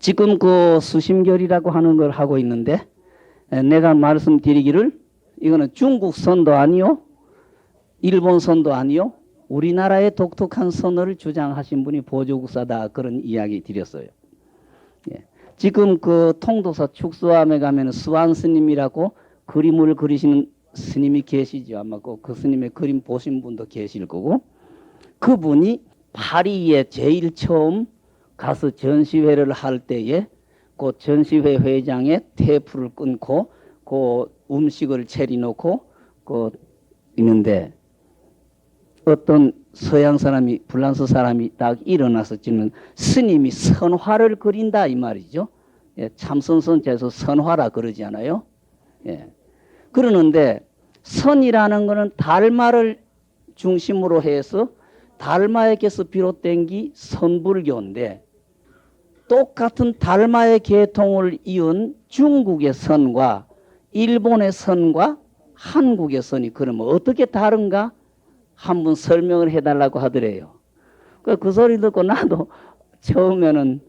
지금 그 수심결이라고 하는 걸 하고 있는데, 내가 말씀드리기를 이거는 중국 선도 아니요, 일본 선도 아니요, 우리나라의 독특한 선을 주장하신 분이 보조국사다, 그런 이야기 드렸어요. 예. 지금 그 통도사 축수암에 가면 수완 스님이라고 그림을 그리시는 스님이 계시죠. 아마 그 스님의 그림 보신 분도 계실 거고, 그분이 파리에 제일 처음 가서 전시회를 할 때에 그 전시회 회장에 테이프를 끊고 그 음식을 차려놓고 그 있는데, 어떤 서양 사람이, 프랑스 사람이 딱 일어나서 지금 스님이 선화를 그린다 이 말이죠. 예, 참선선제에서 선화라 그러지 않아요? 예. 그러는데 선이라는 것은 달마를 중심으로 해서 달마에게서 비롯된 게 선불교인데, 똑같은 달마의 계통을 이은 중국의 선과 일본의 선과 한국의 선이 그러면 어떻게 다른가 한번 설명을 해달라고 하더래요. 그 소리 듣고 나도 처음에는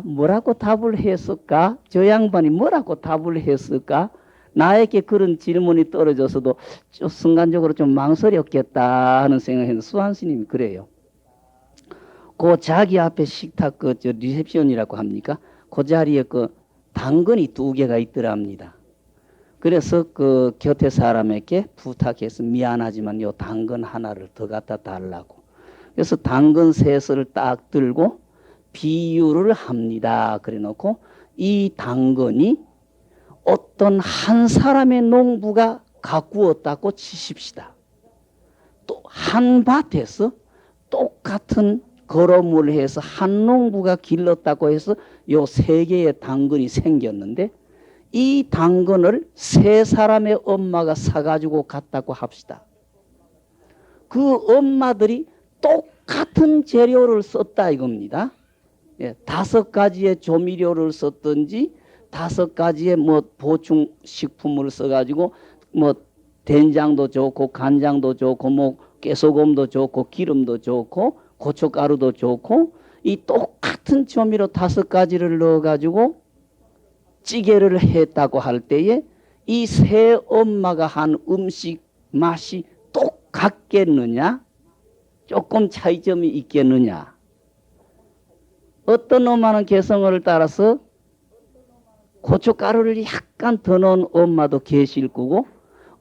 뭐라고 답을 했을까? 저 양반이 뭐라고 답을 했을까? 나에게 그런 질문이 떨어져서도 순간적으로 좀 망설였겠다 하는 생각을 했는데, 수한 스님이 그래요. 그 자기 앞에 식탁 리셉션이라고 합니까? 그 자리에 그 당근이 2개가 있더랍니다. 그래서 그 곁에 사람에게 부탁해서 미안하지만 요 당근 하나를 더 갖다 달라고. 그래서 당근 셋을 딱 들고 비유를 합니다. 그래 놓고 이 당근이 어떤 한 사람의 농부가 가꾸었다고 치십시다. 또 한 밭에서 똑같은 거름을 해서 한 농부가 길렀다고 해서 요 3개의 당근이 생겼는데, 이 당근을 3사람의 엄마가 사가지고 갔다고 합시다. 그 엄마들이 똑같은 재료를 썼다 이겁니다. 5가지의 조미료를 썼든지 5가지의 뭐 보충 식품을 써가지고 뭐 된장도 좋고 간장도 좋고 뭐 깨소금도 좋고 기름도 좋고 고춧가루도 좋고 이 똑같은 조미료 5가지를 넣어가지고 찌개를 했다고 할 때에 이 3 엄마가 한 음식 맛이 똑같겠느냐? 조금 차이점이 있겠느냐? 어떤 엄마는 개성을 따라서 고춧가루를 약간 더 넣은 엄마도 계실 거고,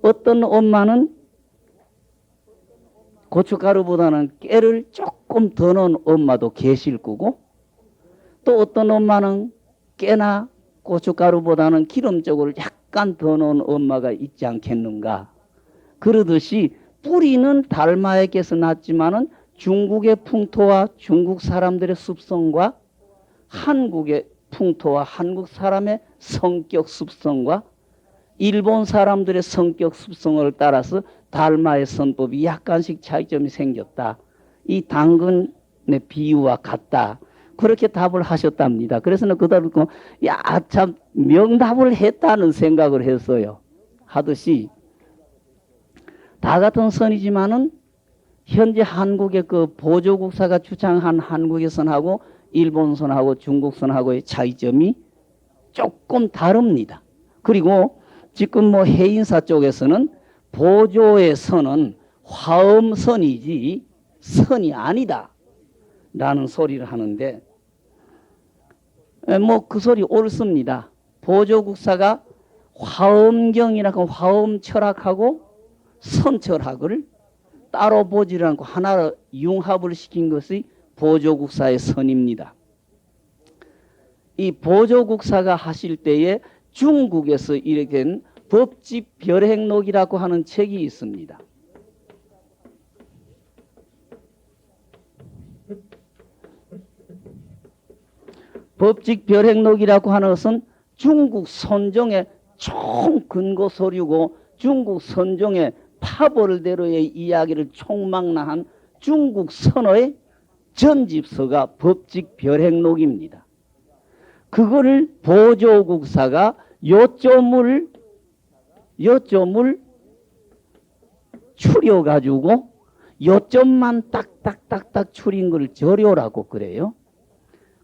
어떤 엄마는 고춧가루보다는 깨를 조금 더 넣은 엄마도 계실 거고, 또 어떤 엄마는 깨나 고춧가루보다는 기름 쪽을 약간 더 넣은 엄마가 있지 않겠는가. 그러듯이 뿌리는 달마에게서 났지만은 중국의 풍토와 중국 사람들의 습성과 한국의 풍토와 한국 사람의 성격 습성과 일본 사람들의 성격 습성을 따라서 달마의 선법이 약간씩 차이점이 생겼다. 이 당근의 비유와 같다. 그렇게 답을 하셨답니다. 그래서 그다음 참 명답을 했다는 생각을 했어요. 하듯이 다 같은 선이지만은 현재 한국의 그 보조국사가 주장한 한국의 선하고 일본 선하고 중국 선하고의 차이점이 조금 다릅니다. 그리고 지금 뭐 해인사 쪽에서는 보조의 선은 화엄선이지 선이 아니다 라는 소리를 하는데, 뭐 그 소리 옳습니다. 보조국사가 화엄경이라고 화엄 철학하고 선 철학을 따로 보지를 않고 하나로 융합을 시킨 것이 보조국사의 선입니다. 이 보조국사가 하실 때에 중국에서 이렇게 된 법집 별행록이라고 하는 책이 있습니다. 법집 별행록이라고 하는 것은 중국 선종의 총 근거 서류고 중국 선종의 파벌대로의 이야기를 총망라한 중국 선어의 전집서가 법집 별행록입니다. 그거를 보조국사가 요점을 추려가지고 요점만 딱딱딱딱 추린 걸 저료라고 그래요.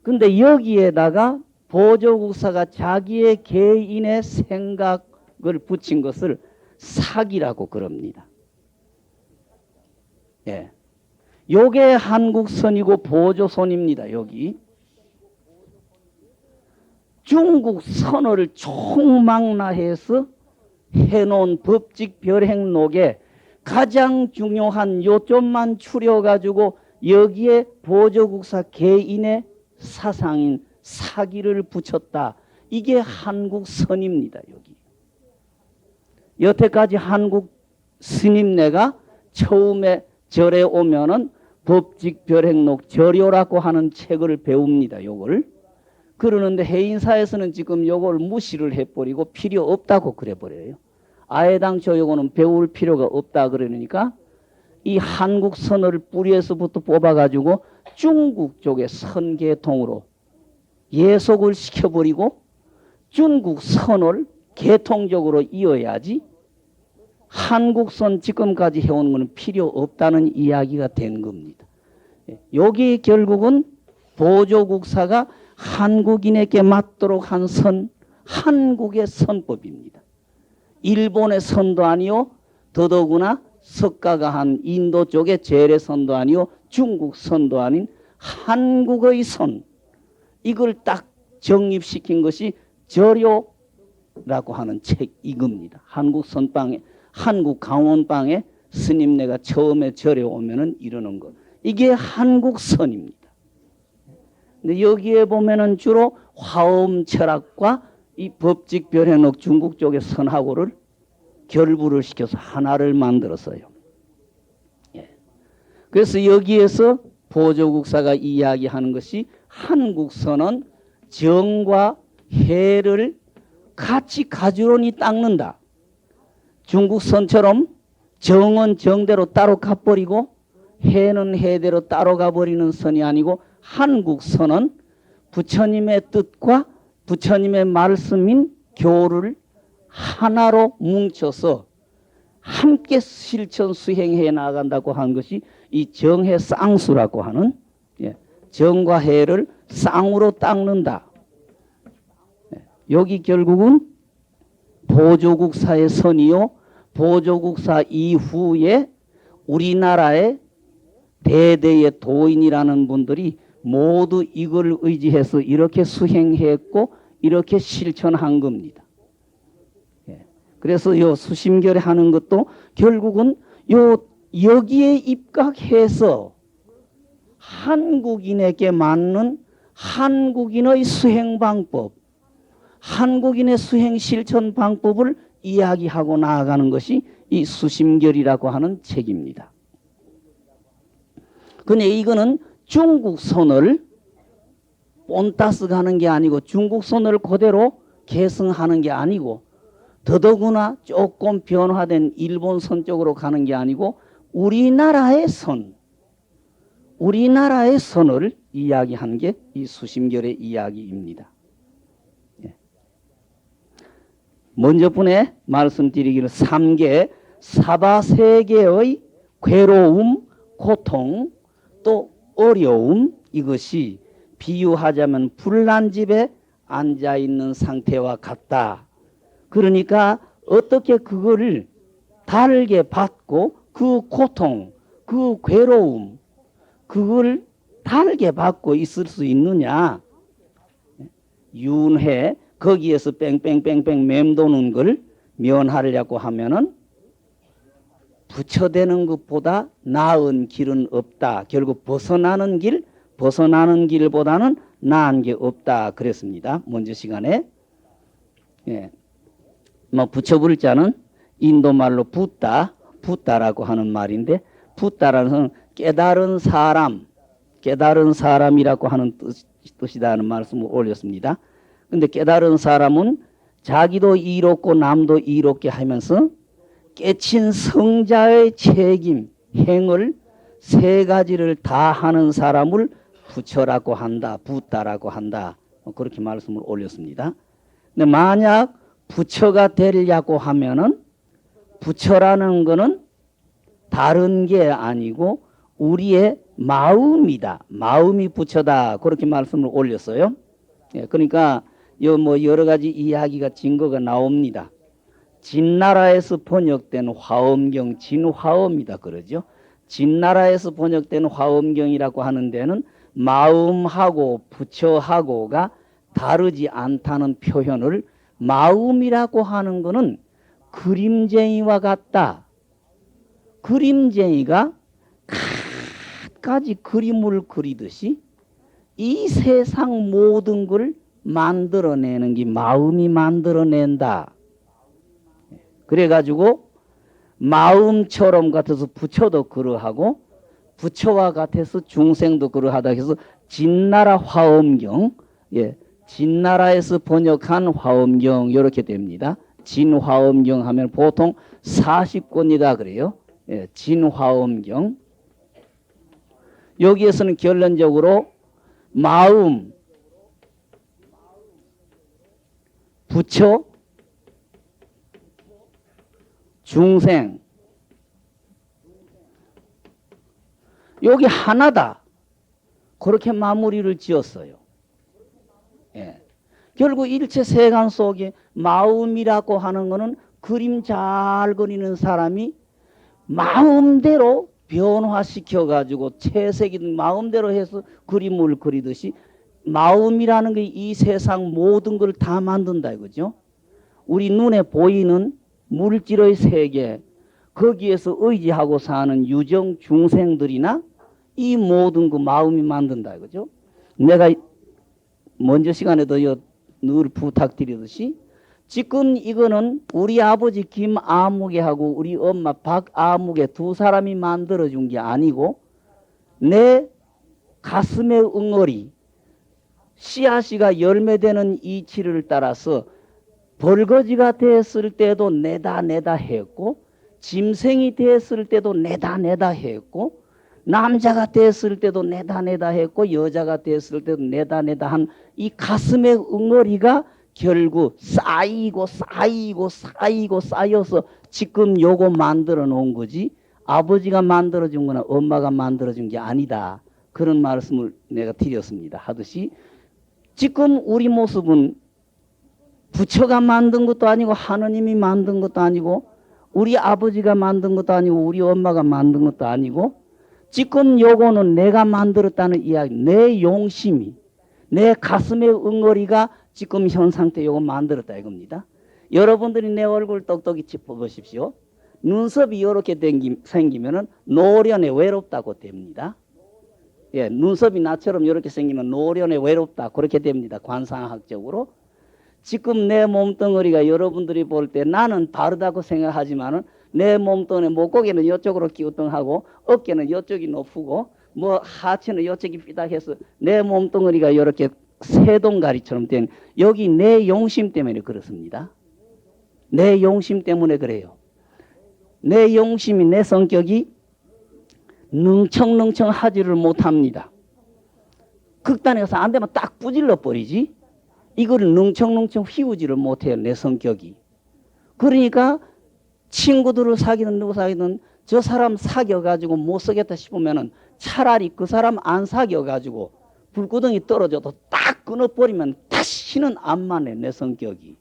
근데 여기에다가 보조국사가 자기의 개인의 생각을 붙인 것을 사기라고 그럽니다. 예. 요게 한국선이고 보조선입니다. 여기 중국 선어를 총망라해서 해놓은 법직 별행록에 가장 중요한 요점만 추려가지고 여기에 보조국사 개인의 사상인 사기를 붙였다. 이게 한국선입니다. 여기 여태까지 한국 스님네가 처음에 절에 오면은 법직 별행록 절요라고 하는 책을 배웁니다. 요걸 그러는데 해인사에서는 지금 요걸 무시를 해버리고 필요 없다고 그래버려요. 아예 당초 요거는 배울 필요가 없다 그러니까 이 한국 선어를 뿌리에서부터 뽑아가지고 중국 쪽의 선계통으로 예속을 시켜버리고 중국 선어를 계통적으로 이어야지 한국선 지금까지 해오는 것은 필요 없다는 이야기가 된 겁니다. 여기 결국은 보조국사가 한국인에게 맞도록 한 선, 한국의 선법입니다. 일본의 선도 아니요, 더더구나 석가가 한 인도 쪽의 재래선도 아니요, 중국 선도 아닌 한국의 선, 이걸 딱 정립시킨 것이 절요라고 하는 책 이겁니다. 한국 선방에, 한국 강원방에 스님네가 처음에 절에 오면은 이러는 것. 이게 한국선입니다. 근데 여기에 보면은 주로 화엄 철학과 이 법직 별행록 중국 쪽의 선하고를 결부를 시켜서 하나를 만들었어요. 예. 그래서 여기에서 보조국사가 이야기하는 것이 한국선은 정과 해를 같이 가지런히 닦는다. 중국선처럼 정은 정대로 따로 가버리고 해는 해대로 따로 가버리는 선이 아니고 한국선은 부처님의 뜻과 부처님의 말씀인 교를 하나로 뭉쳐서 함께 실천 수행해 나간다고 하는 것이 이 정해 쌍수라고 하는 정과 해를 쌍으로 닦는다. 여기 결국은 보조국사의 선이요, 보조국사 이후에 우리나라의 대대의 도인이라는 분들이 모두 이걸 의지해서 이렇게 수행했고 이렇게 실천한 겁니다. 그래서 요 수심결에 하는 것도 결국은 여기에 입각해서 한국인에게 맞는 한국인의 수행 방법, 한국인의 수행 실천 방법을 이야기하고 나아가는 것이 이 수심결이라고 하는 책입니다. 근데 이거는 중국 선어를 본따스 가는 게 아니고 중국 선어를 그대로 계승하는 게 아니고 더더구나 조금 변화된 일본 선 쪽으로 가는 게 아니고 우리나라의 선, 우리나라의 선을 이야기한 게 이 수심결의 이야기입니다. 먼저 분에 말씀드리기를 3개 사바세계의 괴로움, 고통, 또 어려움, 이것이 비유하자면 불난집에 앉아있는 상태와 같다. 그러니까 어떻게 그거를 다르게 받고 그 고통, 그 괴로움, 그걸 다르게 받고 있을 수 있느냐. 윤회 거기에서 뺑뺑뺑뺑 맴도는 걸 면하려고 하면은 부처되는 것보다 나은 길은 없다. 결국 벗어나는 길보다는 나은 게 없다. 그랬습니다. 먼저 시간에. 부처불자는 인도말로 붓다라고 하는 말인데, 붓다라는 깨달은 사람이라고 하는 뜻이라는 말씀을 올렸습니다. 근데 깨달은 사람은 자기도 이롭고 남도 이롭게 하면서 깨친 성자의 책임, 행을 세 가지를 다 하는 사람을 부처라고 한다, 붓다라고 한다. 그렇게 말씀을 올렸습니다. 근데 만약 부처가 되려고 하면은 부처라는 거는 다른 게 아니고 우리의 마음이다. 마음이 부처다. 그렇게 말씀을 올렸어요. 예, 그러니까 요 뭐 여러 가지 이야기가 증거가 나옵니다. 진나라에서 번역된 화엄경 진화엄이다 그러죠. 진나라에서 번역된 화엄경이라고 하는 데는 마음하고 부처하고가 다르지 않다는 표현을 마음이라고 하는 것은 그림쟁이와 같다. 그림쟁이가 갖가지 그림을 그리듯이 이 세상 모든 걸 만들어내는 게 마음이 만들어낸다. 그래가지고 마음처럼 같아서 부처도 그러하고 부처와 같아서 중생도 그러하다 해서 진나라 화엄경, 예, 진나라에서 번역한 화엄경 이렇게 됩니다. 진화엄경 하면 보통 40권이다 그래요. 예, 진화엄경. 여기에서는 결론적으로 마음, 부처, 중생 여기 하나다. 그렇게 마무리를 지었어요. 예. 결국 일체 세간 속에 마음이라고 하는 것은 그림 잘 그리는 사람이 마음대로 변화시켜 가지고 채색이든 마음대로 해서 그림을 그리듯이 마음이라는 게 이 세상 모든 걸 다 만든다 이거죠. 우리 눈에 보이는 물질의 세계 거기에서 의지하고 사는 유정 중생들이나 이 모든 그 마음이 만든다 이거죠. 내가 먼저 시간에도 늘 부탁드리듯이 지금 이거는 우리 아버지 김아무개하고 우리 엄마 박아무개 두 사람이 만들어준 게 아니고 내 가슴의 응어리 씨앗이가 열매되는 이치를 따라서 벌거지가 됐을 때도 내다 했고 짐승이 됐을 때도 내다 했고 남자가 됐을 때도 내다 했고 여자가 됐을 때도 내다 한 이 가슴의 응어리가 결국 쌓여서 지금 요거 만들어 놓은 거지 아버지가 만들어 준 거나 엄마가 만들어 준 게 아니다. 그런 말씀을 내가 드렸습니다. 하듯이 지금 우리 모습은 부처가 만든 것도 아니고 하느님이 만든 것도 아니고 우리 아버지가 만든 것도 아니고 우리 엄마가 만든 것도 아니고 지금 요거는 내가 만들었다는 이야기, 내 용심이, 내 가슴의 응어리가 지금 현 상태 요거 만들었다 이겁니다. 여러분들이 내 얼굴 똑똑히 짚어보십시오. 눈썹이 이렇게 생기면은 노련에 외롭다고 됩니다. 예, 눈썹이 나처럼 이렇게 생기면 노련에 외롭다 그렇게 됩니다. 관상학적으로. 지금 내 몸뚱어리가 여러분들이 볼 때 나는 다르다고 생각하지만은 내 몸뚱어리 목고기는 이쪽으로 기우뚱하고 어깨는 이쪽이 높고 뭐 하체는 이쪽이 삐딱해서 내 몸뚱어리가 이렇게 새동가리처럼 된 여기 내 용심 때문에 그렇습니다. 내 용심 때문에 그래요. 내 용심이 내 성격이 능청능청 하지를 못합니다. 극단에 가서 안 되면 딱 부질러 버리지. 이거를 능청능청 휘우지를 못해요. 내 성격이. 그러니까 친구들을 사귀든 누구 사귀든 저 사람 사귀어가지고 못 쓰겠다 싶으면은 차라리 그 사람 안 사귀어가지고 불구덩이 떨어져도 딱 끊어버리면 다시는 안 만해. 내 성격이.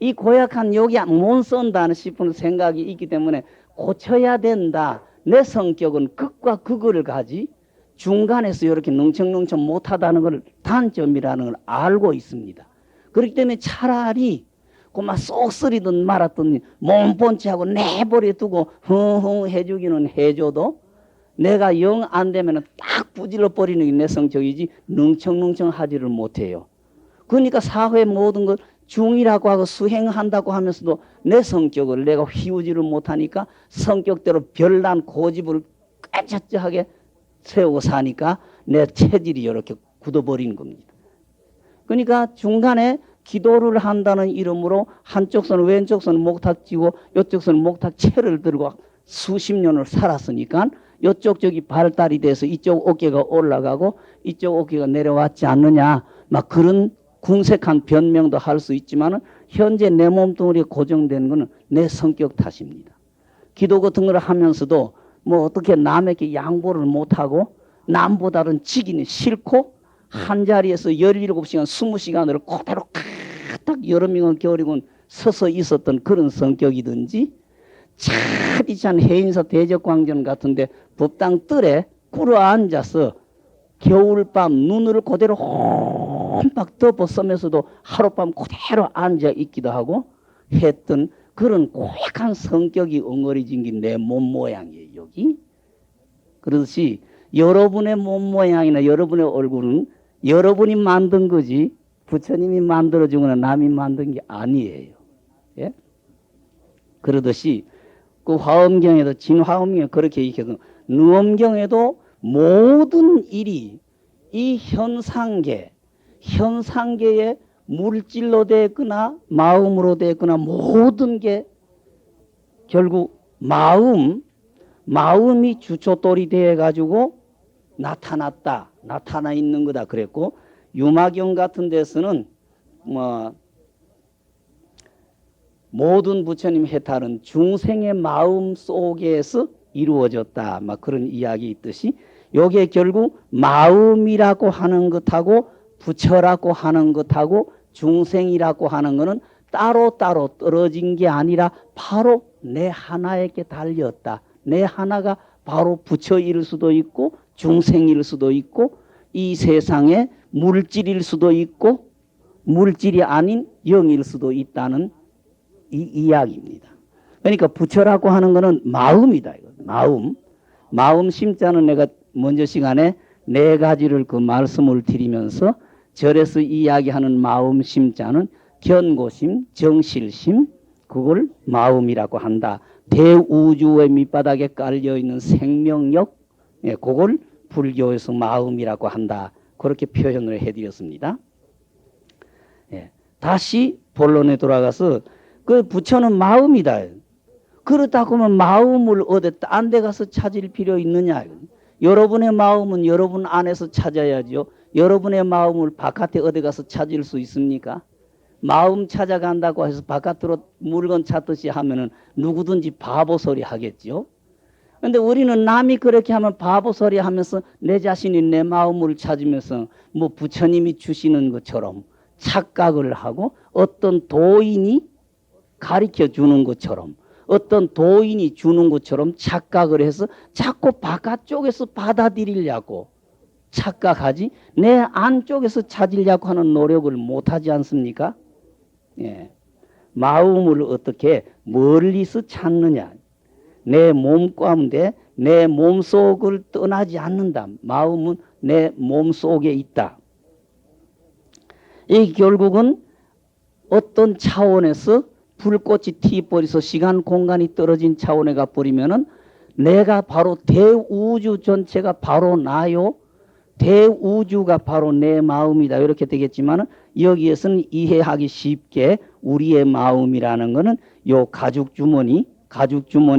이 고약한 여기 못 쓴다 싶은 생각이 있기 때문에 고쳐야 된다. 내 성격은 극과 극을 가지 중간에서 이렇게 능청능청 못하다는 걸 단점이라는 걸 알고 있습니다. 그렇기 때문에 차라리 그만 쏙쓰리든 말았든 몸본치하고 내버려 두고 흥흥 해주기는 해줘도 내가 영 안 되면 딱 부질러 버리는 게 내 성격이지 능청능청 하지를 못해요. 그러니까 사회 모든 것 중이라고 하고 수행한다고 하면서도 내 성격을 내가 휘우지를 못하니까 성격대로 별난 고집을 까짝하게 세우고 사니까 내 체질이 이렇게 굳어버린 겁니다. 그러니까 중간에 기도를 한다는 이름으로 한쪽 손은 왼쪽 손은 목탁 쥐고 이쪽 손은 목탁 채를 들고 수십 년을 살았으니까 이쪽 저기 발달이 돼서 이쪽 어깨가 올라가고 이쪽 어깨가 내려왔지 않느냐 막 그런 궁색한 변명도 할 수 있지만 현재 내 몸뚱어리에 고정된 것은 내 성격 탓입니다. 기도 같은 걸 하면서도 뭐 어떻게 남에게 양보를 못하고 남보다는 지기는 싫고 한 자리에서 17시간, 20시간을 그대로 까딱 여름이건 겨울이건 서서 있었던 그런 성격이든지 차디찬 해인사 대적광전 같은데 법당 뜰에 꿇어 앉아서 겨울밤 눈을 그대로 홈박 덮어 쓰면서도 하룻밤 그대로 앉아 있기도 하고 했던 그런 고약한 성격이 엉어리진 게 내 몸 모양이에요. 여기. 그렇듯이 여러분의 몸 모양이나 여러분의 얼굴은 여러분이 만든 거지 부처님이 만들어주거나 남이 만든 게 아니에요. 예? 그러듯이 그 화엄경에도 진화엄경에 그렇게 얘기해서 누엄경에도 모든 일이 이 현상계에 물질로 됐거나 마음으로 됐거나 모든 게 결국 마음이 주초돌이 되어 가지고 나타나 있는 거다 그랬고, 유마경 같은 데서는 모든 부처님 해탈은 중생의 마음 속에서 이루어졌다 막 그런 이야기 있듯이 요게 결국 마음이라고 하는 것하고 부처라고 하는 것하고 중생이라고 하는 것은 따로따로 떨어진 게 아니라 바로 내 하나에게 달렸다. 내 하나가 바로 부처일 수도 있고 중생일 수도 있고 이 세상의 물질일 수도 있고 물질이 아닌 영일 수도 있다는 이 이야기입니다. 그러니까 부처라고 하는 것은 마음이다. 마음 심자는 내가 먼저 시간에 네 가지를 그 말씀을 드리면서 절에서 이야기하는 마음 심자는 견고심, 정실심, 그걸 마음이라고 한다. 대우주의 밑바닥에 깔려있는 생명력, 그걸 불교에서 마음이라고 한다. 그렇게 표현을 해드렸습니다. 다시 본론에 돌아가서 그 부처는 마음이다. 그렇다고 하면 마음을 어디 딴 데 가서 찾을 필요 있느냐. 여러분의 마음은 여러분 안에서 찾아야죠. 여러분의 마음을 바깥에 어디 가서 찾을 수 있습니까? 마음 찾아간다고 해서 바깥으로 물건 찾듯이 하면은 누구든지 바보 소리 하겠죠. 근데 우리는 남이 그렇게 하면 바보 소리 하면서 내 자신이 내 마음을 찾으면서 뭐 부처님이 주시는 것처럼 착각을 하고 어떤 도인이 가르쳐 주는 것처럼 어떤 도인이 주는 것처럼 착각을 해서 자꾸 바깥쪽에서 받아들이려고 착각하지 내 안쪽에서 찾으려고 하는 노력을 못하지 않습니까? 예. 마음을 어떻게 멀리서 찾느냐. 내 몸 가운데 내 몸속을 떠나지 않는다. 마음은 내 몸속에 있다. 이 결국은 어떤 차원에서 불꽃이 튀어버려서 시간 공간이 떨어진 차원에 가버리면은 내가 바로 대우주 전체가 바로 나요. 대우주가 바로 내 마음이다. 이렇게 되겠지만은 여기에서는 이해하기 쉽게 우리의 마음이라는 것은 요 가죽주머니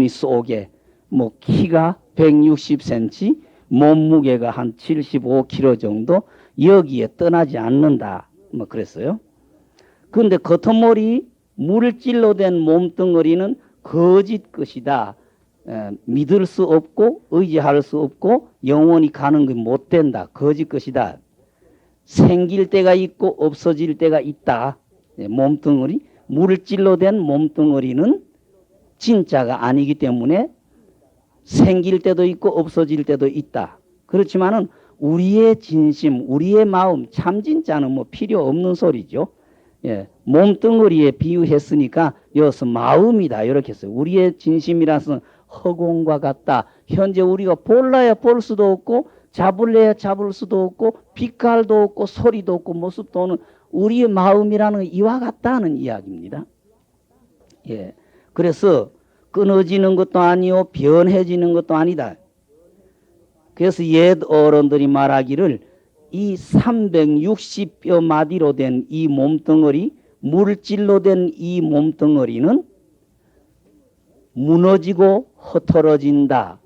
속에 뭐 키가 160cm, 몸무게가 한 75kg 정도 여기에 떠나지 않는다. 뭐 그랬어요. 그런데 겉머리 물질로 된 몸뚱어리는 거짓 것이다. 믿을 수 없고 의지할 수 없고 영원히 가는 게 못 된다. 거짓 것이다. 생길 때가 있고 없어질 때가 있다. 몸뚱어리 물질로 된 몸뚱어리는 진짜가 아니기 때문에 생길 때도 있고 없어질 때도 있다. 그렇지만은 우리의 진심, 우리의 마음, 참 진짜는 뭐 필요 없는 소리죠. 몸뚱어리에 비유했으니까 여기서 마음이다 이렇게 했어요. 우리의 진심이라서 허공과 같다. 현재 우리가 볼라야 볼 수도 없고 잡을래야 잡을 수도 없고 빛깔도 없고 소리도 없고 모습도 없는 우리의 마음이라는 이와 같다는 이야기입니다. 그래서 끊어지는 것도 아니요 변해지는 것도 아니다. 그래서 옛 어른들이 말하기를 이 360뼈 마디로 된 이 몸뚱어리, 물질로 된 이 몸뚱어리는 무너지고 흩어진다.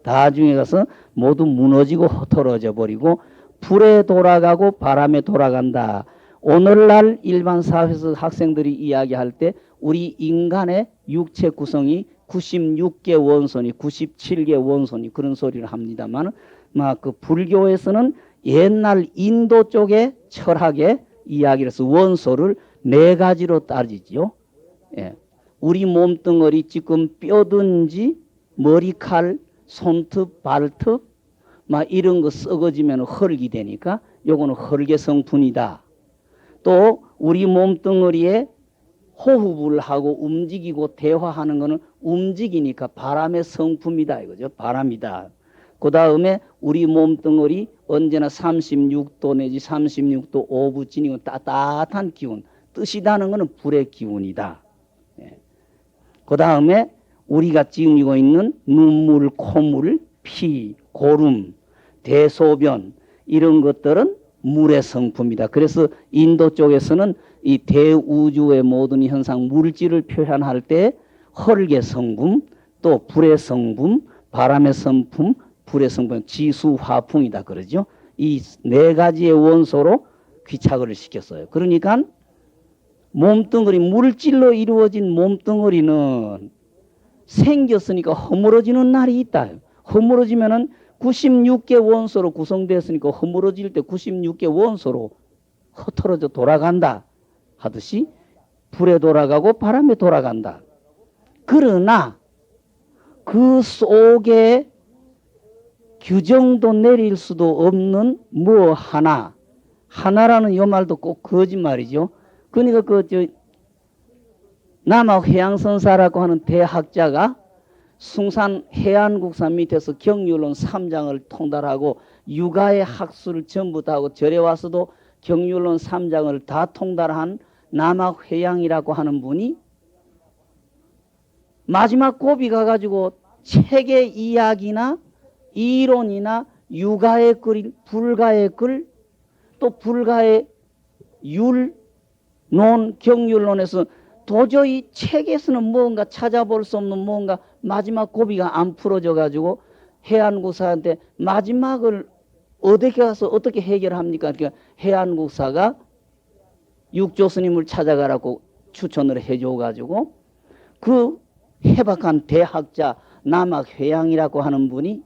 나중에 가서 모두 무너지고 흩어져 버리고 불에 돌아가고 바람에 돌아간다. 오늘날 일반 사회에서 학생들이 이야기할 때 우리 인간의 육체 구성이 96개 원소니 97개 원소니 그런 소리를 합니다만 그 불교에서는 옛날 인도 쪽의 철학의 이야기로서 원소를 네 가지로 따지죠. 예. 우리 몸뚱어리 지금 뼈든지 머리칼, 손톱, 발톱 막 이런 거 썩어지면 헐기 되니까 요거는 헐게 성분이다. 또 우리 몸뚱어리에 호흡을 하고 움직이고 대화하는 거는 움직이니까 바람의 성품이다 이거죠. 바람이다. 그 다음에 우리 몸뚱어리 언제나 36도 내지 36도 5부진이고 따뜻한 기운, 뜨시다는 것은 불의 기운이다. 예. 그 다음에 우리가 지니고 있는 눈물, 콧물, 피, 고름, 대소변 이런 것들은 물의 성품이다. 그래서 인도 쪽에서는 이 대우주의 모든 현상 물질을 표현할 때 헐의 성분, 또 불의 성분, 바람의 성품, 불의 성분, 지수, 화풍이다 그러죠. 이 네 가지의 원소로 귀착을 시켰어요. 그러니까 몸뚱어리, 물질로 이루어진 몸뚱어리는 생겼으니까 허물어지는 날이 있다. 허물어지면은 96개 원소로 구성되었으니까 허물어질 때 96개 원소로 흩어져 돌아간다 하듯이 불에 돌아가고 바람에 돌아간다. 그러나 그 속에 규정도 내릴 수도 없는 뭐 하나라는 이 말도 꼭 거짓말이죠. 그러니까 남학해양선사라고 하는 대학자가 숭산 해안국산 밑에서 경률론 3장을 통달하고 육아의 학술을 전부 다 하고 절에 와서도 경률론 3장을 다 통달한 남학회양이라고 하는 분이 마지막 고비 가가지고 책의 이야기나 이론이나 육아의 글, 불가의 글, 또 불가의 율, 논, 경률론에서 도저히 책에서는 뭔가 찾아볼 수 없는 뭔가 마지막 고비가 안 풀어져 가지고 해안국사한테 마지막을 어떻게 가서 어떻게 해결합니까? 그러니까 해안국사가 육조 스님을 찾아가라고 추천을 해줘 가지고 그 해박한 대학자 남학회양이라고 하는 분이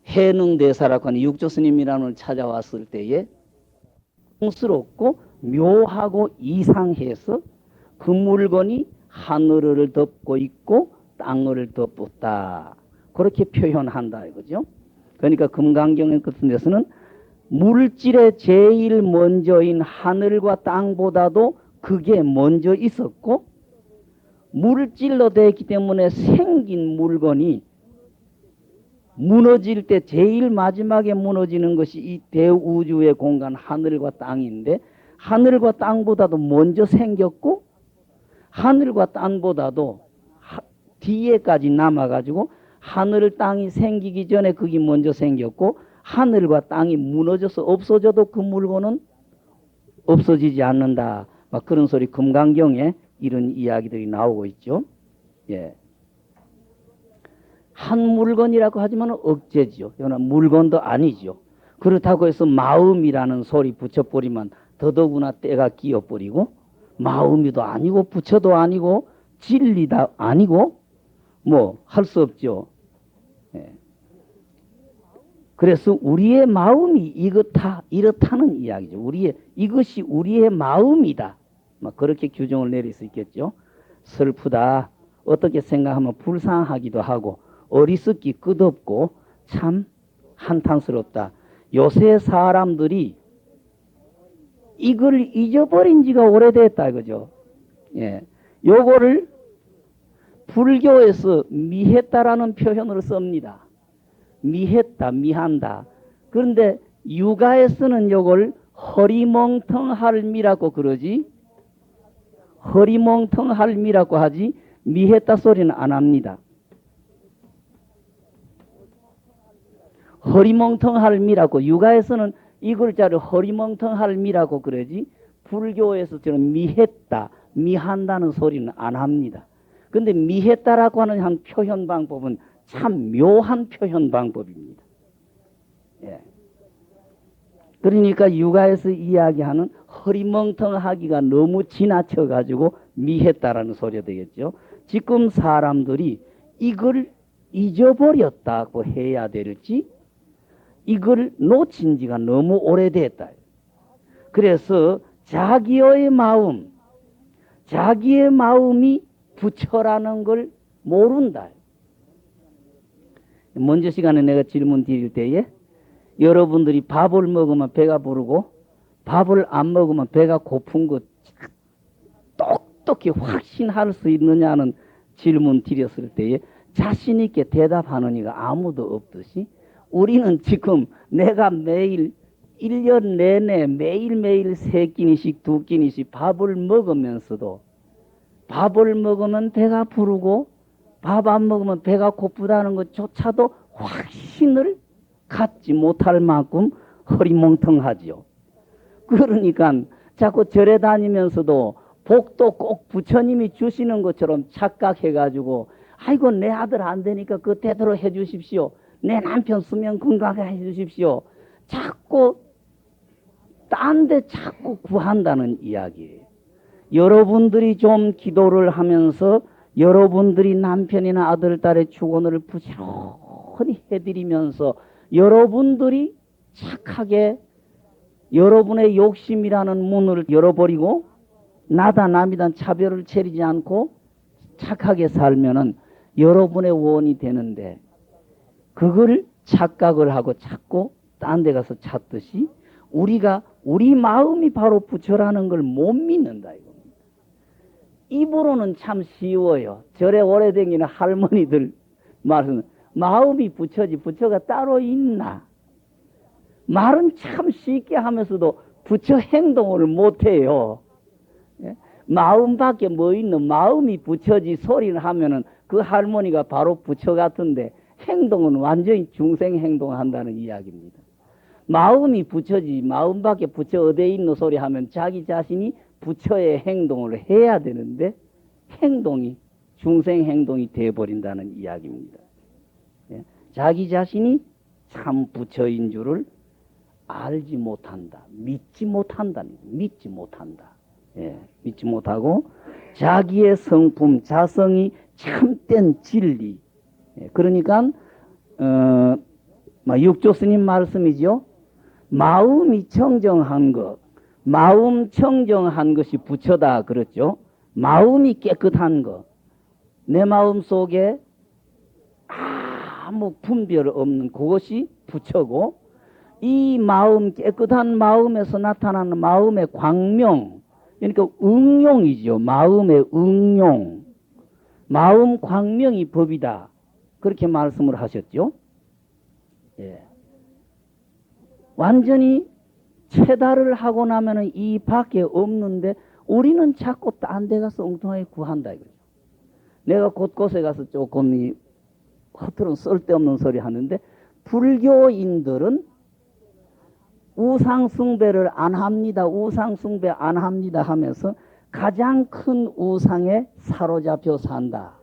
해능대사라고 하는 육조 스님이라는 분을 찾아왔을 때에 스럽고 묘하고 이상해서 그 물건이 하늘을 덮고 있고 땅을 덮었다. 그렇게 표현한다 이거죠. 그러니까 금강경 같은 데서는 물질의 제일 먼저인 하늘과 땅보다도 그게 먼저 있었고 물질로 되어 있기 때문에 생긴 물건이 무너질 때 제일 마지막에 무너지는 것이 이 대우주의 공간 하늘과 땅인데 하늘과 땅보다도 먼저 생겼고 하늘과 땅보다도 뒤에까지 남아가지고 하늘 땅이 생기기 전에 그게 먼저 생겼고 하늘과 땅이 무너져서 없어져도 그 물건은 없어지지 않는다. 막 그런 소리 금강경에 이런 이야기들이 나오고 있죠. 예. 한 물건이라고 하지만 억제지요. 이거는 물건도 아니죠. 그렇다고 해서 마음이라는 소리 붙여버리면 더더구나 때가 끼어버리고 마음이도 아니고 부처도 아니고 진리다 아니고 뭐 할 수 없죠. 예. 그래서 우리의 마음이 이렇다는 이야기죠. 이것이 우리의 마음이다. 막 그렇게 규정을 내릴 수 있겠죠. 슬프다. 어떻게 생각하면 불쌍하기도 하고 어리석기 끝없고 참 한탄스럽다. 요새 사람들이 이걸 잊어버린 지가 오래됐다 이거죠. 예. 요거를 불교에서 미했다라는 표현으로 씁니다. 미했다, 미한다. 그런데 유가에서는 요걸 허리멍텅할미라고 그러지. 허리멍텅할미라고 하지 미했다 소리는 안 합니다. 허리멍텅할미라고 유가에서는 이 글자를 허리멍텅할미라고 그러지 불교에서 저는 미했다, 미한다는 소리는 안 합니다. 근데 미했다라고 하는 한 표현 방법은 참 묘한 표현 방법입니다. 예. 그러니까 육아에서 이야기하는 허리멍텅하기가 너무 지나쳐 가지고 미했다라는 소리가 되겠죠. 지금 사람들이 이걸 잊어버렸다고 해야 될지 이걸 놓친 지가 너무 오래됐다. 그래서 자기의 마음이 부처라는 걸 모른다. 먼저 시간에 내가 질문 드릴 때에 여러분들이 밥을 먹으면 배가 부르고 밥을 안 먹으면 배가 고픈 거 똑똑히 확신할 수 있느냐는 질문 드렸을 때에 자신 있게 대답하는 이가 아무도 없듯이 우리는 지금 내가 매일 1년 내내 매일매일 3끼니씩 2끼니씩 밥을 먹으면서도 밥을 먹으면 배가 부르고 밥 안 먹으면 배가 고프다는 것조차도 확신을 갖지 못할 만큼 허리멍텅하지요. 그러니까 자꾸 절에 다니면서도 복도 꼭 부처님이 주시는 것처럼 착각해가지고 아이고 내 아들 안 되니까 그 대대로 해주십시오. 내 남편 수명 건강하게 해주십시오. 자꾸 딴 데 자꾸 구한다는 이야기예요. 여러분들이 좀 기도를 하면서 여러분들이 남편이나 아들, 딸의 축원을 부지런히 해드리면서 여러분들이 착하게 여러분의 욕심이라는 문을 열어버리고 나다 남이다 차별을 차리지 않고 착하게 살면은 여러분의 원이 되는데 그걸 착각을 하고 자꾸 딴 데 가서 찾듯이 우리 마음이 바로 부처라는 걸 못 믿는다 이겁니다. 입으로는 참 쉬워요. 절에 오래댕기는 할머니들 말은 마음이 부처지 부처가 따로 있나. 말은 참 쉽게 하면서도 부처 행동을 못해요. 마음밖에 뭐 있는 마음이 부처지 소리를 하면은 그 할머니가 바로 부처 같은데 행동은 완전히 중생 행동한다는 이야기입니다. 마음이 부처지 마음밖에 부처 어디에 있는 소리 하면 자기 자신이 부처의 행동을 해야 되는데 행동이 중생 행동이 되어버린다는 이야기입니다. 자기 자신이 참 부처인 줄을 알지 못한다. 믿지 못한다. 믿지 못하고 자기의 성품 자성이 참된 진리. 그러니까 육조 스님 말씀이죠. 마음이 청정한 것, 마음 청정한 것이 부처다 그랬죠. 마음이 깨끗한 것, 내 마음 속에 아무 분별 없는 그것이 부처고 이 마음 깨끗한 마음에서 나타나는 마음의 광명, 그러니까 응용이죠. 마음의 응용, 마음 광명이 법이다 그렇게 말씀을 하셨죠. 예. 완전히 체달을 하고 나면은 이 밖에 없는데 우리는 자꾸 딴 데 가서 엉뚱하게 구한다 이거죠. 내가 곳곳에 가서 조금 이 허투루 쓸데없는 소리 하는데 불교인들은 우상숭배를 안 합니다. 우상숭배 안 합니다 하면서 가장 큰 우상에 사로잡혀 산다.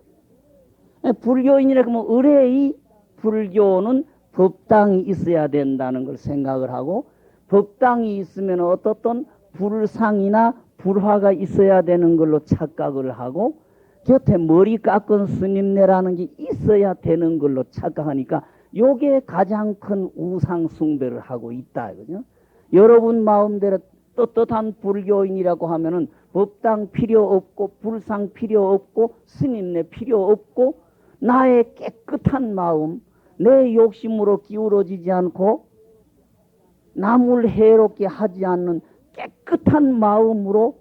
불교인이라 그러면 의뢰의 불교는 법당이 있어야 된다는 걸 생각을 하고 법당이 있으면 어떻든 불상이나 불화가 있어야 되는 걸로 착각을 하고 곁에 머리 깎은 스님네라는 게 있어야 되는 걸로 착각하니까 요게 가장 큰 우상 숭배를 하고 있다 이거죠. 여러분 마음대로 떳떳한 불교인이라고 하면은 법당 필요 없고 불상 필요 없고 스님네 필요 없고 나의 깨끗한 마음 내 욕심으로 기울어지지 않고 남을 해롭게 하지 않는 깨끗한 마음으로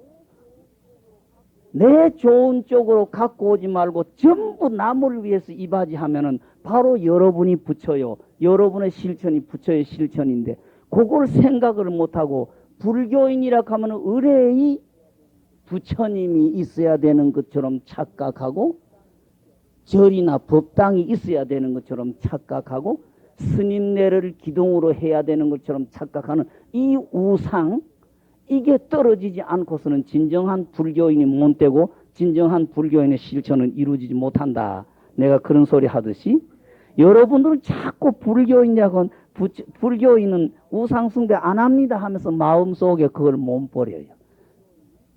내 좋은 쪽으로 갖고 오지 말고 전부 남을 위해서 이바지하면은 바로 여러분이 부처요. 여러분의 실천이 부처의 실천인데 그걸 생각을 못하고 불교인이라 하면 의뢰의 부처님이 있어야 되는 것처럼 착각하고 절이나 법당이 있어야 되는 것처럼 착각하고 스님네를 기둥으로 해야 되는 것처럼 착각하는 이 우상 이게 떨어지지 않고서는 진정한 불교인이 못 되고 진정한 불교인의 실천은 이루어지지 못한다. 내가 그런 소리 하듯이 여러분들은 자꾸 불교인이라고 불교인은 우상숭배 안 합니다 하면서 마음속에 그걸 못 버려요.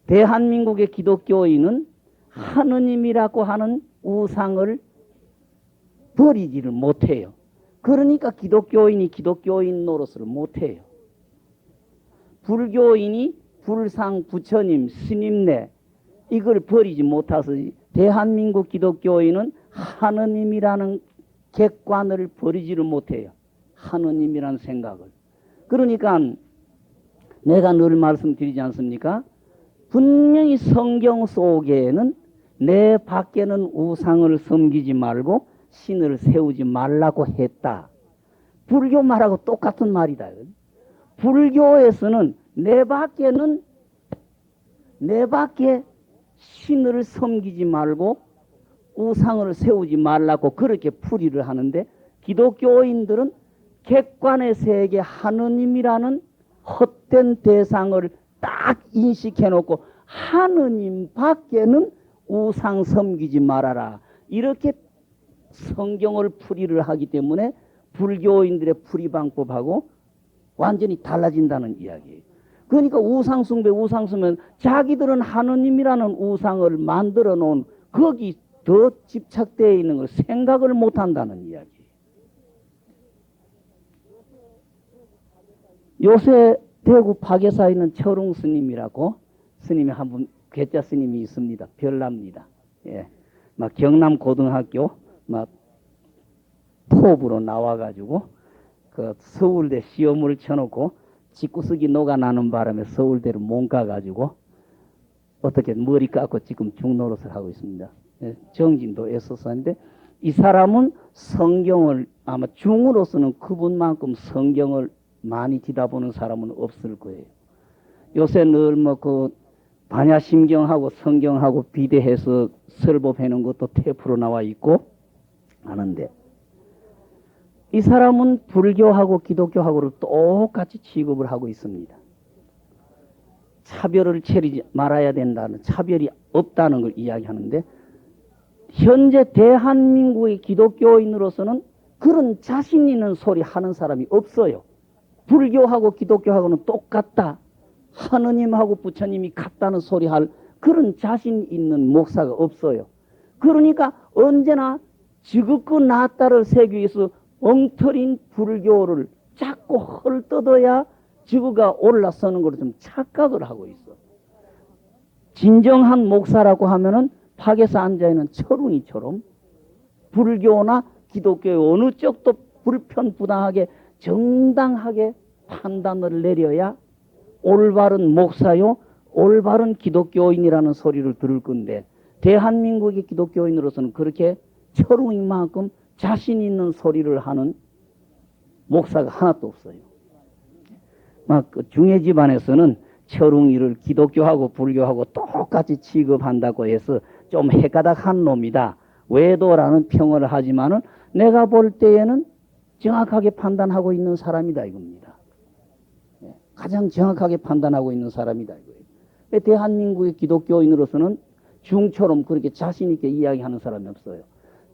대한민국의 기독교인은 하느님이라고 하는 우상을 버리지를 못해요. 그러니까 기독교인이 기독교인 노릇을 못해요. 불교인이 불상, 부처님, 스님네 이걸 버리지 못해서 대한민국 기독교인은 하느님이라는 객관을 버리지를 못해요. 하느님이라는 생각을. 그러니까 내가 늘 말씀드리지 않습니까? 분명히 성경 속에는 내 밖에는 우상을 섬기지 말고 신을 세우지 말라고 했다. 불교 말하고 똑같은 말이다. 불교에서는 내 밖에 신을 섬기지 말고 우상을 세우지 말라고 그렇게 풀이를 하는데, 기독교인들은 객관의 세계 하느님이라는 헛된 대상을 딱 인식해 놓고 하느님 밖에는 우상 섬기지 말아라, 이렇게 성경을 풀이를 하기 때문에 불교인들의 풀이 방법하고 완전히 달라진다는 이야기예요. 그러니까 우상숭배, 우상숭배는 자기들은 하느님이라는 우상을 만들어 놓은 거기 더 집착되어 있는 걸 생각을 못 한다는 이야기예요. 요새 대구 파계사에 있는 철웅 스님이라고 스님이 한 분, 괴짜 스님이 있습니다. 별납니다. 예. 막 경남 고등학교 막 톱으로 나와가지고 그 서울대 시험을 쳐놓고 직구석이 녹아나는 바람에 서울대를 못 가가지고 어떻게 머리 깎고 지금 중노릇을 하고 있습니다. 예. 정진도 애써서인데 이 사람은 성경을 아마 중으로서는 그분만큼 성경을 많이 뒤다보는 사람은 없을 거예요. 요새 늘 뭐 그 반야심경하고 성경하고 비대해서 설법해놓은 것도 테이프로 나와 있고 하는데, 이 사람은 불교하고 기독교하고를 똑같이 취급을 하고 있습니다. 차별을 차리지 말아야 된다는, 차별이 없다는 걸 이야기하는데, 현재 대한민국의 기독교인으로서는 그런 자신 있는 소리 하는 사람이 없어요. 불교하고 기독교하고는 똑같다, 하느님하고 부처님이 같다는 소리 할 그런 자신 있는 목사가 없어요. 그러니까 언제나 지극히 낫다를 세기 위해서 엉터린 불교를 자꾸 헐뜯어야 지구가 올라서는 걸 좀 착각을 하고 있어. 진정한 목사라고 하면은 파괴사 앉아있는 철웅이처럼 불교나 기독교의 어느 쪽도 불편부당하게 정당하게 판단을 내려야 올바른 목사요, 올바른 기독교인이라는 소리를 들을 건데, 대한민국의 기독교인으로서는 그렇게 철웅이만큼 자신 있는 소리를 하는 목사가 하나도 없어요. 막 중해 집안에서는 철웅이를 기독교하고 불교하고 똑같이 취급한다고 해서 좀 헷가닥한 놈이다, 외도라는 평을 하지만은 내가 볼 때에는 정확하게 판단하고 있는 사람이다 이겁니다. 가장 정확하게 판단하고 있는 사람이다 이거예요. 대한민국의 기독교인으로서는 중처럼 그렇게 자신 있게 이야기하는 사람이 없어요.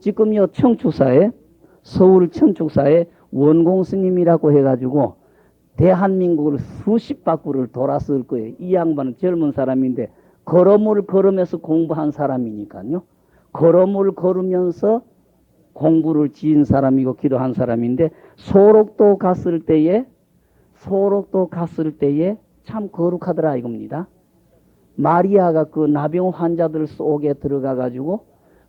지금요 청축사에, 서울 청축사에 원공 스님이라고 해가지고 대한민국을 수십 바퀴를 돌았을 거예요. 이 양반은 젊은 사람인데 걸음을 걸으면서 공부한 사람이니까요. 걸음을 걸으면서 공부를 지은 사람이고 기도한 사람인데, 소록도 갔을 때에 참 거룩하더라 이겁니다. 마리아가 그 나병 환자들 속에 들어가 가지고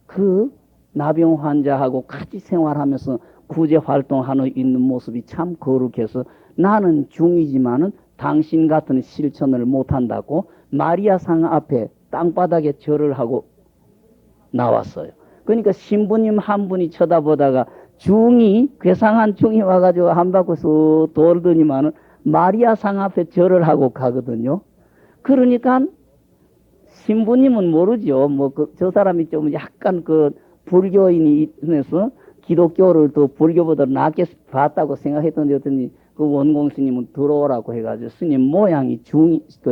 그 나병 환자하고 같이 생활하면서 구제 활동하는 있는 모습이 참 거룩해서 나는 중이지만은 당신 같은 실천을 못한다고 마리아 상 앞에 땅바닥에 절을 하고 나왔어요. 그러니까 신부님 한 분이 쳐다보다가 괴상한 중이 와가지고 한 바퀴 쑥 돌더니만은 마리아 상 앞에 절을 하고 가거든요. 그러니까 신부님은 모르죠. 저 사람이 좀 약간 불교인이 있어서 기독교를 더 불교보다 낫게 봤다고 생각했던데, 어떠니 그 원공 스님은 들어오라고 해가지고 스님 모양이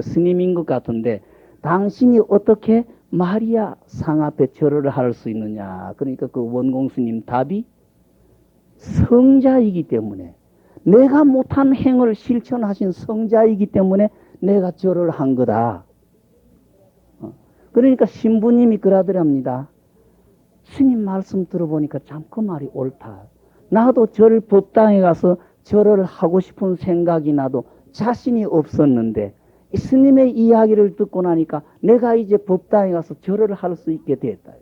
스님인 것 같은데, 당신이 어떻게 마리아 상 앞에 절을 할 수 있느냐. 그러니까 그 원공 스님 답이 성자이기 때문에, 내가 못한 행을 실천하신 성자이기 때문에 내가 절을 한 거다. 그러니까 신부님이 그러더랍니다. 스님 말씀 들어보니까 참 그 말이 옳다. 나도 절 법당에 가서 절을 하고 싶은 생각이 나도 자신이 없었는데 이 스님의 이야기를 듣고 나니까 내가 이제 법당에 가서 절을 할 수 있게 됐다.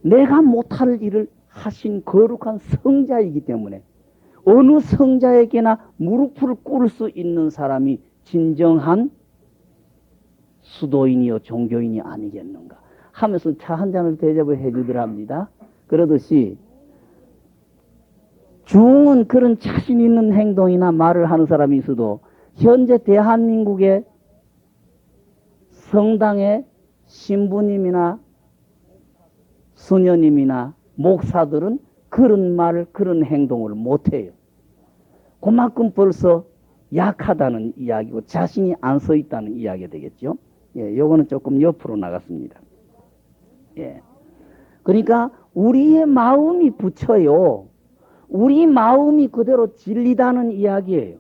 내가 못할 일을 하신 거룩한 성자이기 때문에 어느 성자에게나 무릎을 꿇을 수 있는 사람이 진정한 수도인이요 종교인이 아니겠는가 하면서 차 한 잔을 대접을 해주더랍니다. 그러듯이 중은 그런 자신 있는 행동이나 말을 하는 사람이 있어도 현재 대한민국의 성당의 신부님이나 수녀님이나 목사들은 그런 말을 그런 행동을 못해요. 그만큼 벌써 약하다는 이야기고 자신이 안 서 있다는 이야기가 되겠죠. 예, 요거는 조금 옆으로 나갔습니다. 예. 그러니까 우리의 마음이 부처요. 우리 마음이 그대로 진리다는 이야기예요.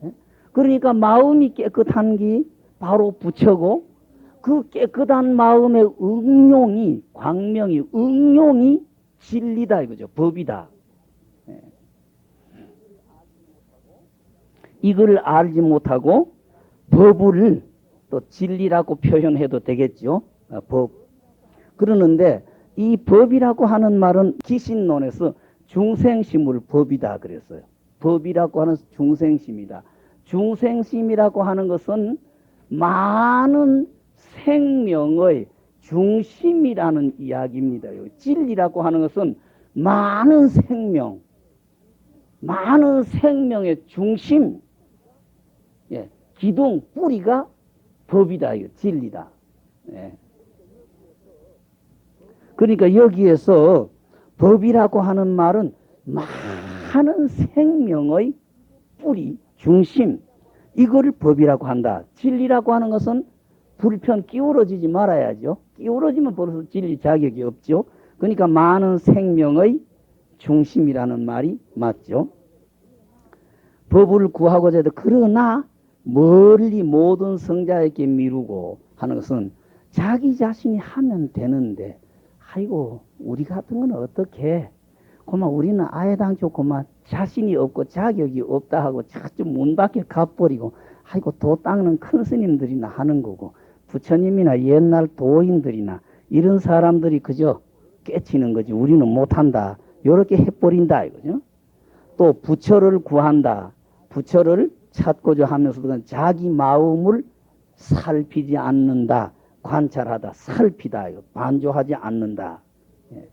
예? 그러니까 마음이 깨끗한 게 바로 부처고 그 깨끗한 마음의 응용이 광명이 응용이 진리다 이거죠. 법이다. 예. 이걸 알지 못하고 법을 또 진리라고 표현해도 되겠죠. 법. 그러는데 이 법이라고 하는 말은 기신론에서 중생심을 법이다 그랬어요. 법이라고 하는 중생심이다. 중생심이라고 하는 것은 많은 생명의 중심이라는 이야기입니다. 진리라고 하는 것은 많은 생명, 많은 생명의 중심, 예, 기둥, 뿌리가 법이다, 진리다. 예. 그러니까 여기에서 법이라고 하는 말은 많은 생명의 뿌리, 중심, 이거를 법이라고 한다. 진리라고 하는 것은 불편 끼우러지지 말아야죠. 끼우러지면 벌써 진리 자격이 없죠. 그러니까 많은 생명의 중심이라는 말이 맞죠. 법을 구하고자 해도 그러나 멀리 모든 성자에게 미루고 하는 것은 자기 자신이 하면 되는데 아이고 우리 같은 건 어떻게 그만 우리는 아예 당초 그만 자신이 없고 자격이 없다 하고 자주 문 밖에 가버리고 아이고 도 닦는 큰 스님들이나 하는 거고 부처님이나 옛날 도인들이나 이런 사람들이 그저 깨치는 거지 우리는 못한다 이렇게 해버린다 이거죠. 또 부처를 구한다 부처를 찾고자 하면서도 자기 마음을 살피지 않는다 관찰하다 살피다 이거 반조하지 않는다. 예.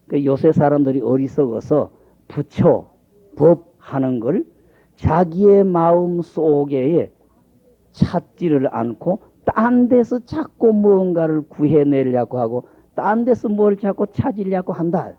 그 요새 사람들이 어리석어서 부처 법 하는 걸 자기의 마음 속에 찾지를 않고 딴 데서 자꾸 무언가를 구해내려고 하고 딴 데서 뭘 자꾸 찾으려고 한다.